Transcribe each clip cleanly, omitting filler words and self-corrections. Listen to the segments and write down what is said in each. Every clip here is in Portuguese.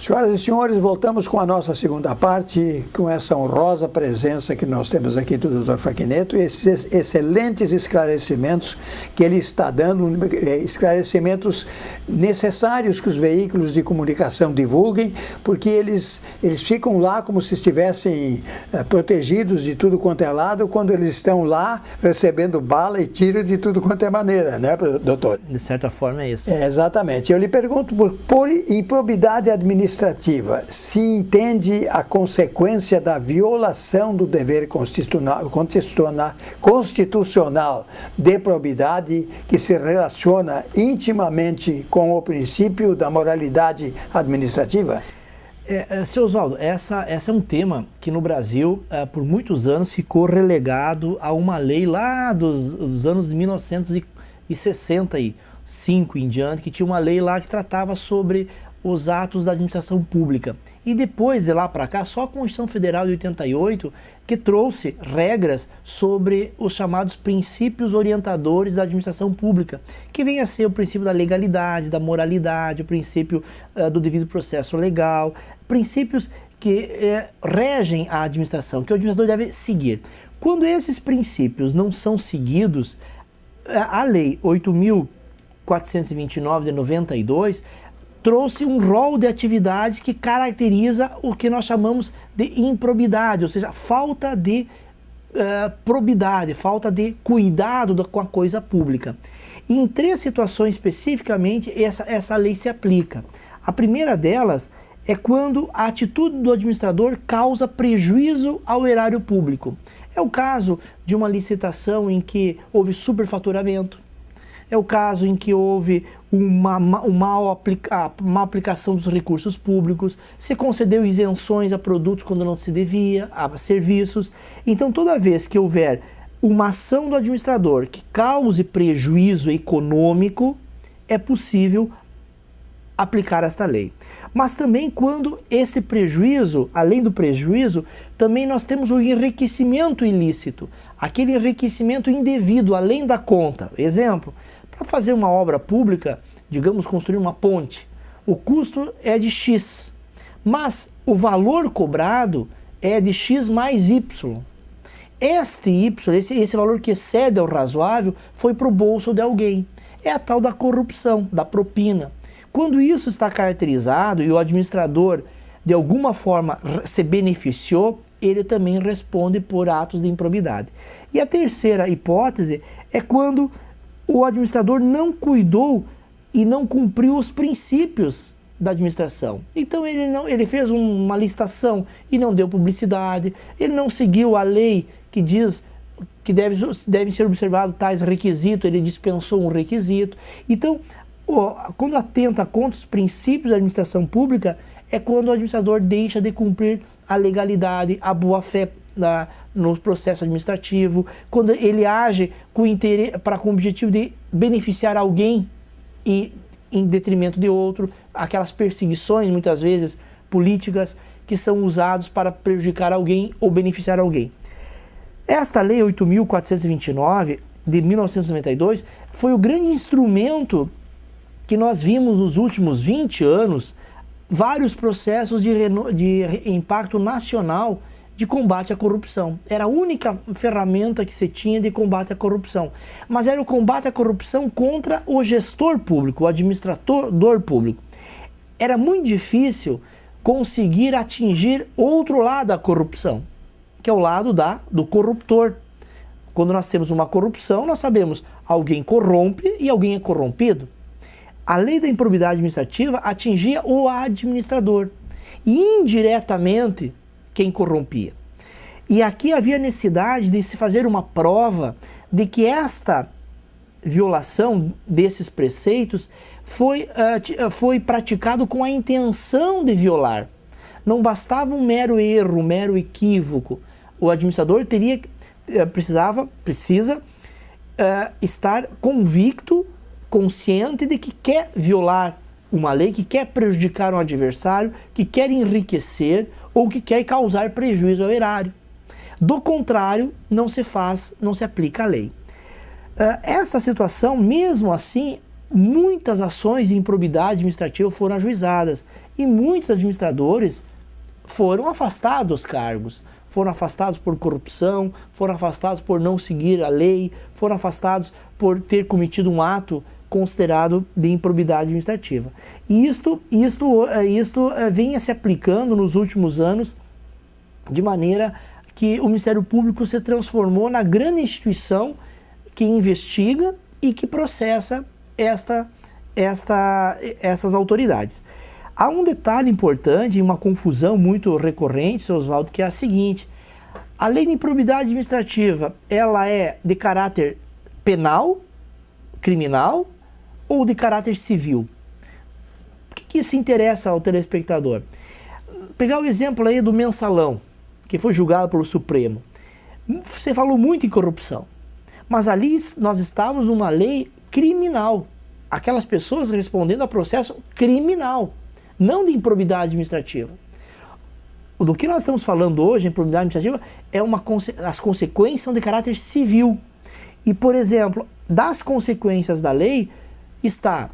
Senhoras e senhores, voltamos com a nossa segunda parte, com essa honrosa presença que nós temos aqui do Dr. Facchineto e esses excelentes esclarecimentos que ele está dando, esclarecimentos necessários que os veículos de comunicação divulguem, porque eles ficam lá como se estivessem protegidos de tudo quanto é lado, quando eles estão lá recebendo bala e tiro de tudo quanto é maneira, né, doutor? De certa forma é isso. Exatamente. Eu lhe pergunto, por improbidade administrativa, se entende a consequência da violação do dever constitucional de probidade que se relaciona intimamente com o princípio da moralidade administrativa? Seu Oswaldo, essa é um tema que no Brasil, por muitos anos, ficou relegado a uma lei lá dos anos de 1965 em diante, que tinha uma lei lá que tratava sobre os atos da administração pública. E depois de lá para cá, só a Constituição Federal de 88 que trouxe regras sobre os chamados princípios orientadores da administração pública, que vem a ser o princípio da legalidade, da moralidade, o princípio do devido processo legal, princípios que regem a administração, que o administrador deve seguir. Quando esses princípios não são seguidos, a Lei 8.429 de 92 trouxe um rol de atividades que caracteriza o que nós chamamos de improbidade, ou seja, falta de probidade, falta de cuidado com a coisa pública. E em 3 situações especificamente essa lei se aplica. A primeira delas é quando a atitude do administrador causa prejuízo ao erário público. É o caso de uma licitação em que houve superfaturamento. É o caso em que houve uma má aplicação dos recursos públicos, se concedeu isenções a produtos quando não se devia, a serviços. Então, toda vez que houver uma ação do administrador que cause prejuízo econômico, é possível aplicar esta lei. Mas também quando esse prejuízo, além do prejuízo, também nós temos o enriquecimento ilícito, aquele enriquecimento indevido, além da conta. Exemplo, para fazer uma obra pública, digamos, construir uma ponte, o custo é de X, mas o valor cobrado é de X mais Y. Este Y, esse valor que excede ao razoável, foi para o bolso de alguém. É a tal da corrupção, da propina. Quando isso está caracterizado e o administrador, de alguma forma, se beneficiou, ele também responde por atos de improbidade. E a terceira hipótese é quando o administrador não cuidou e não cumpriu os princípios da administração. Então ele fez uma licitação e não deu publicidade, ele não seguiu a lei que diz que devem ser observados tais requisitos, ele dispensou um requisito. Então, quando atenta contra os princípios da administração pública, é quando o administrador deixa de cumprir a legalidade, a boa-fé no processo administrativo, quando ele age com o objetivo de beneficiar alguém e em detrimento de outro, aquelas perseguições, muitas vezes, políticas, que são usados para prejudicar alguém ou beneficiar alguém. Esta Lei 8.429, de 1992, foi o grande instrumento que nós vimos nos últimos 20 anos, vários processos de impacto nacional de combate à corrupção. Era a única ferramenta que se tinha de combate à corrupção. Mas era o combate à corrupção contra o gestor público, o administrador público. Era muito difícil conseguir atingir outro lado da corrupção, que é o lado do corruptor. Quando nós temos uma corrupção, nós sabemos alguém corrompe e alguém é corrompido. A lei da improbidade administrativa atingia o administrador e indiretamente quem corrompia. E aqui havia necessidade de se fazer uma prova de que esta violação desses preceitos foi praticado com a intenção de violar. Não bastava um mero erro, um mero equívoco. O administrador precisa estar convicto, consciente de que quer violar uma lei, que quer prejudicar um adversário, que quer enriquecer ou que quer causar prejuízo ao erário. Do contrário, não se aplica a lei. Essa situação, mesmo assim, muitas ações de improbidade administrativa foram ajuizadas e muitos administradores foram afastados dos cargos, foram afastados por corrupção, foram afastados por não seguir a lei, foram afastados por ter cometido um ato considerado de improbidade administrativa. E isto vem se aplicando nos últimos anos, de maneira que o Ministério Público se transformou na grande instituição que investiga e que processa essas autoridades. Há um detalhe importante e uma confusão muito recorrente, seu Oswaldo, que é a seguinte: a lei de improbidade administrativa, ela é de caráter penal, criminal ou de caráter civil? O que isso interessa ao telespectador? Pegar o exemplo aí do mensalão, que foi julgado pelo Supremo. Você falou muito em corrupção, mas ali nós estávamos numa lei criminal. Aquelas pessoas respondendo a processo criminal, não de improbidade administrativa. Do que nós estamos falando hoje, a improbidade administrativa, as consequências são de caráter civil. E, por exemplo, das consequências da lei está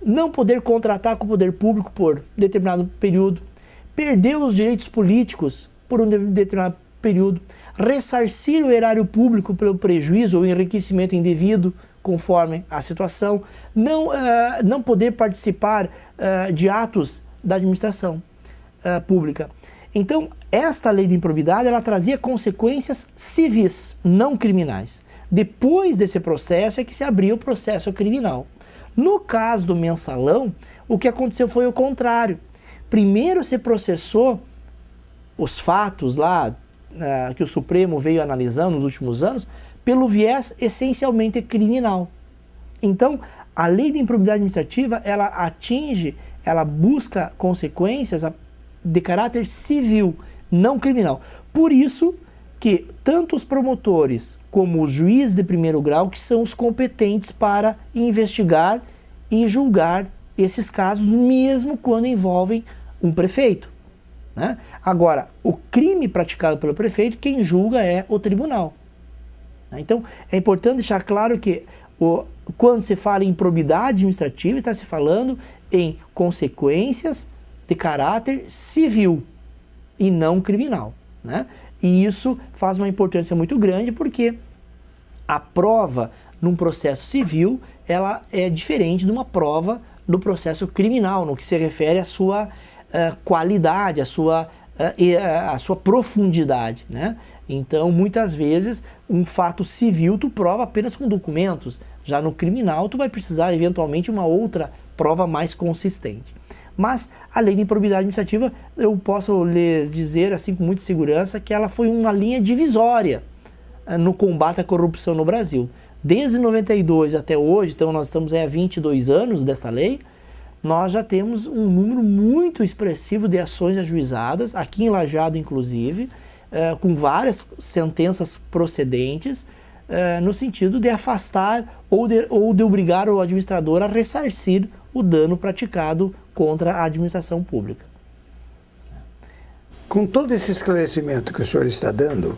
não poder contratar com o poder público por determinado período, perder os direitos políticos por um determinado período, ressarcir o erário público pelo prejuízo ou enriquecimento indevido, conforme a situação, não poder participar de atos da administração pública. Então, esta lei de improbidade, ela trazia consequências civis, não criminais. Depois desse processo é que se abriu o processo criminal. No caso do mensalão, o que aconteceu foi o contrário. Primeiro se processou os fatos lá que o Supremo veio analisando nos últimos anos pelo viés essencialmente criminal. Então, a lei de improbidade administrativa, ela busca consequências de caráter civil, não criminal. Por isso que tanto os promotores como os juízes de primeiro grau que são os competentes para investigar e julgar esses casos, mesmo quando envolvem um prefeito, né? Agora, o crime praticado pelo prefeito, quem julga é o tribunal. Então, é importante deixar claro que quando se fala em improbidade administrativa, está se falando em consequências de caráter civil e não criminal, né? E isso faz uma importância muito grande porque a prova num processo civil, ela é diferente de uma prova no processo criminal, no que se refere à sua qualidade, à sua profundidade, né? Então, muitas vezes, um fato civil tu prova apenas com documentos. Já no criminal, tu vai precisar, eventualmente, uma outra prova mais consistente. Mas, a lei de improbidade administrativa, eu posso lhes dizer, assim, com muita segurança, que ela foi uma linha divisória no combate à corrupção no Brasil. Desde 92 até hoje, então nós estamos há 22 anos desta lei, nós já temos um número muito expressivo de ações ajuizadas, aqui em Lajeado, inclusive, com várias sentenças procedentes, no sentido de afastar ou de obrigar o administrador a ressarcir o dano praticado contra a administração pública. Com todo esse esclarecimento que o senhor está dando,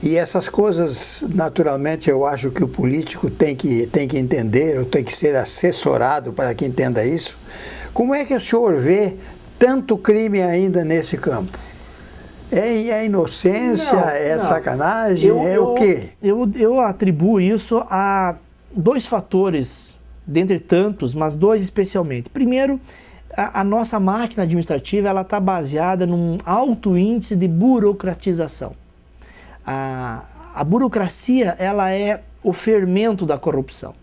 e essas coisas, naturalmente, eu acho que o político tem que entender, ou tem que ser assessorado para que entenda isso, como é que o senhor vê tanto crime ainda nesse campo? É inocência? Não. Sacanagem? O quê? Eu atribuo isso a dois fatores, dentre tantos, mas dois especialmente. Primeiro, a nossa máquina administrativa está baseada num alto índice de burocratização. A burocracia, ela é o fermento da corrupção.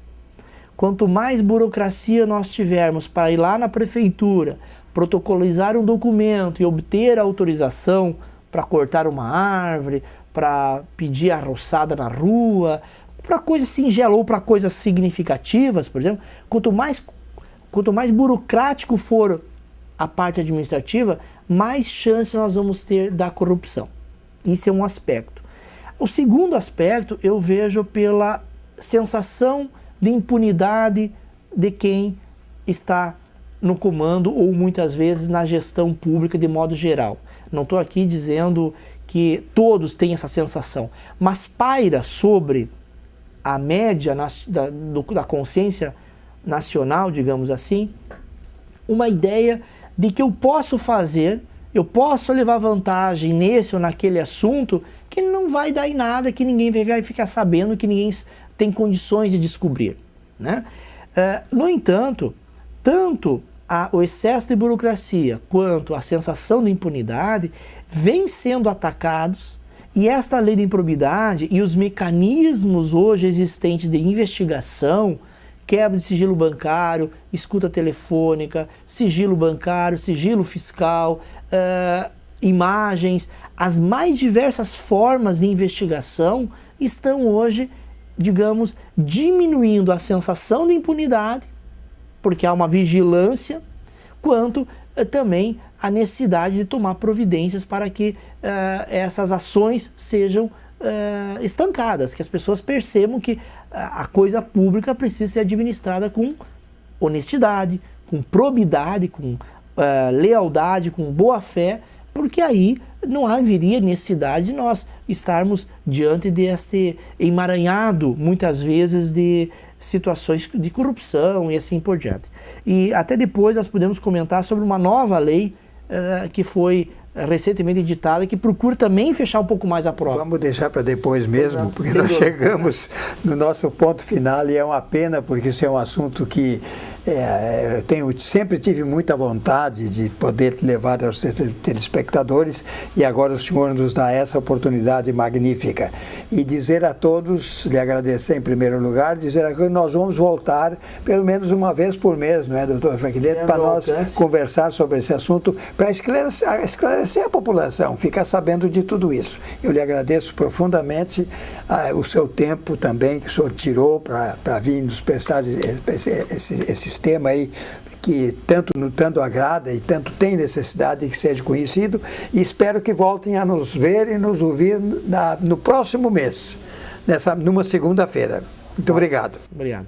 Quanto mais burocracia nós tivermos para ir lá na prefeitura, protocolizar um documento e obter a autorização para cortar uma árvore, para pedir a roçada na rua, para coisas singelas ou para coisas significativas, por exemplo, quanto mais burocrático for a parte administrativa, mais chance nós vamos ter da corrupção. Isso é um aspecto. O segundo aspecto eu vejo pela sensação de impunidade de quem está no comando ou muitas vezes na gestão pública de modo geral. Não estou aqui dizendo que todos têm essa sensação, mas paira sobre a média da consciência nacional, digamos assim, uma ideia de que eu posso levar vantagem nesse ou naquele assunto que não vai dar em nada, que ninguém vai ficar sabendo, que ninguém tem condições de descobrir, né? No entanto, tanto o excesso de burocracia quanto a sensação de impunidade vêm sendo atacados, e esta lei de improbidade e os mecanismos hoje existentes de investigação, quebra de sigilo bancário, escuta telefônica, sigilo bancário, sigilo fiscal, imagens, as mais diversas formas de investigação estão hoje, digamos, diminuindo a sensação de impunidade, porque há uma vigilância, quanto também a necessidade de tomar providências para que essas ações sejam estancadas, que as pessoas percebam que a coisa pública precisa ser administrada com honestidade, com probidade, com lealdade, com boa fé, porque aí não haveria necessidade de nós estarmos diante desse emaranhado, muitas vezes, de situações de corrupção e assim por diante. E até depois nós podemos comentar sobre uma nova lei que foi recentemente editada, que procura também fechar um pouco mais a prova. Vamos deixar para depois mesmo, porque nós chegamos no nosso ponto final e é uma pena, porque isso é um assunto que sempre tive muita vontade de poder levar aos telespectadores, e agora o senhor nos dá essa oportunidade magnífica. E dizer a todos, lhe agradecer em primeiro lugar, dizer que nós vamos voltar pelo menos uma vez por mês, não é, doutor Facchineto, para nós conversar sobre esse assunto, para esclarecer a população, ficar sabendo de tudo isso. Eu lhe agradeço profundamente o seu tempo também, que o senhor tirou para vir nos prestar esse tema aí, que tanto agrada e tanto tem necessidade de que seja conhecido, e espero que voltem a nos ver e nos ouvir no próximo mês, numa segunda-feira. Muito obrigado. Obrigado.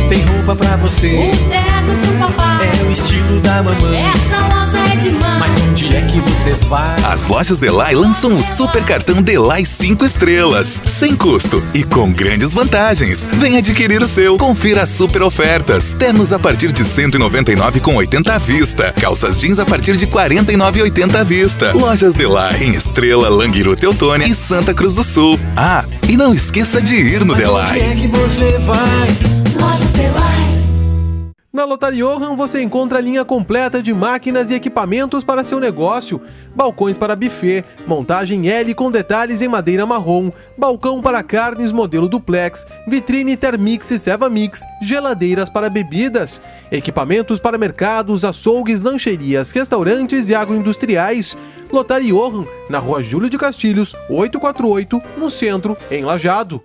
Tem roupa pra você, terno pro papai, é o estilo da mamãe. essa loja é demais. Mas onde é que você vai? As lojas Delay lançam o super cartão Delay 5 estrelas, sem custo e com grandes vantagens. Vem adquirir o seu. Confira as super ofertas. Ternos a partir de R$ 199,80 à vista. Calças jeans a partir de R$ 49,80 à vista. Lojas Delay em Estrela, Languiru, Teutônia e Santa Cruz do Sul. Ah, e não esqueça de ir no Delay. Onde é que você vai? Lojas Delay. Na Lotaria Johann você encontra a linha completa de máquinas e equipamentos para seu negócio, balcões para buffet, montagem L com detalhes em madeira marrom, balcão para carnes modelo duplex, vitrine Thermix e Sevamix, geladeiras para bebidas, equipamentos para mercados, açougues, lancherias, restaurantes e agroindustriais. Lotaria Johann, na Rua Júlio de Castilhos, 848, no centro, em Lajeado.